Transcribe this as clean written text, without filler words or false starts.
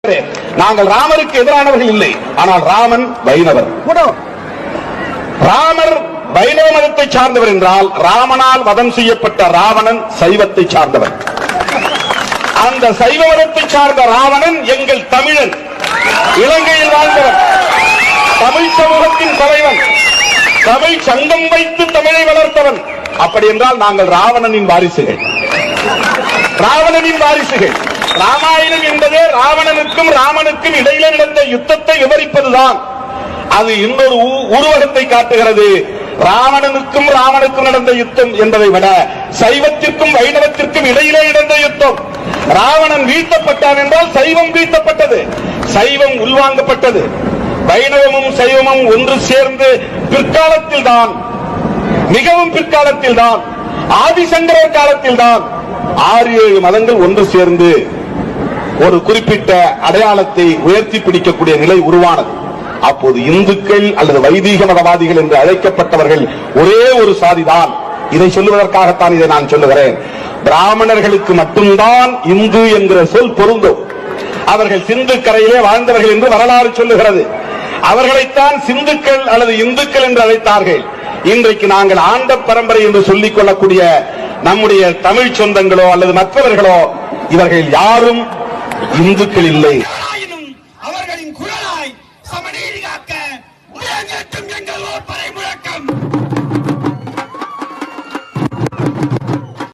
நாங்கள் ராமருக்கு எதிரானவர்கள் இல்லை. ஆனால் ராமன் வைணவர். ராமர் வைணவ மதத்தை சார்ந்தவர் என்றால் ராமனால் வதம் செய்யப்பட்ட ராவணன் சைவத்தை சார்ந்தவர். அந்த சைவ மதத்தை சார்ந்த ராவணன் எங்கள் தமிழன், இலங்கையில் வாழ்ந்தவர், தமிழ் சமூகத்தின் தலைவன், தமிழ் சங்கம் வைத்து தமிழை வளர்த்தவன். அப்படி என்றால் நாங்கள் ராவணனின் வாரிசுகள். ராவணனின் வாரிசுகள். ராமாயணம் என்பதே ராவணனுக்கும் ராமனுக்கும் இடையிலே நடந்த யுத்தத்தை விவரிப்பதுதான். அது இன்னொரு உருவகத்தை காட்டுகிறது. ராவணனுக்கும் ராமனுக்கும் நடந்த யுத்தம் என்பதை விட சைவத்திற்கும் வைணவத்திற்கும் இடையிலே நடந்த யுத்தம். ராவணன் வீழ்த்தப்பட்டான் என்றால் சைவம் வீழ்த்தப்பட்டது, சைவம் உள்வாங்கப்பட்டது. வைணவமும் சைவமும் ஒன்று சேர்ந்து பிற்காலத்தில் தான், மிகவும் பிற்காலத்தில் தான், ஆதிசங்கரர் காலத்தில் தான் 6-7 மதங்கள் ஒன்று சேர்ந்து ஒரு குறிப்பிட்ட அடையாளத்தை உயர்த்தி பிடிக்கக்கூடிய நிலை உருவானது. அப்போது இந்துக்கள் அல்லது வைதீக மதவாதிகள் என்று அழைக்கப்பட்டவர்கள் ஒரே ஒரு சாதிதான். இதை சொல்லுவதற்காகத்தான் இதை நான் சொல்லுகிறேன். பிராமணர்களுக்கு மட்டும்தான் இந்து என்கிற சொல் பொருந்தும். அவர்கள் சிந்து கரையிலே வாழ்ந்தவர்கள் என்று வரலாறு சொல்லுகிறது. அவர்களைத்தான் சிந்துக்கள் அல்லது இந்துக்கள் என்று அழைத்தார்கள். இன்றைக்கு நாங்கள் ஆண்ட பரம்பரை என்று சொல்லிக் கொள்ளக்கூடிய நம்முடைய தமிழ் சொந்தங்களோ அல்லது மற்றவர்களோ இவர்கள் யாரும் இந்துக்கள் இல்லை.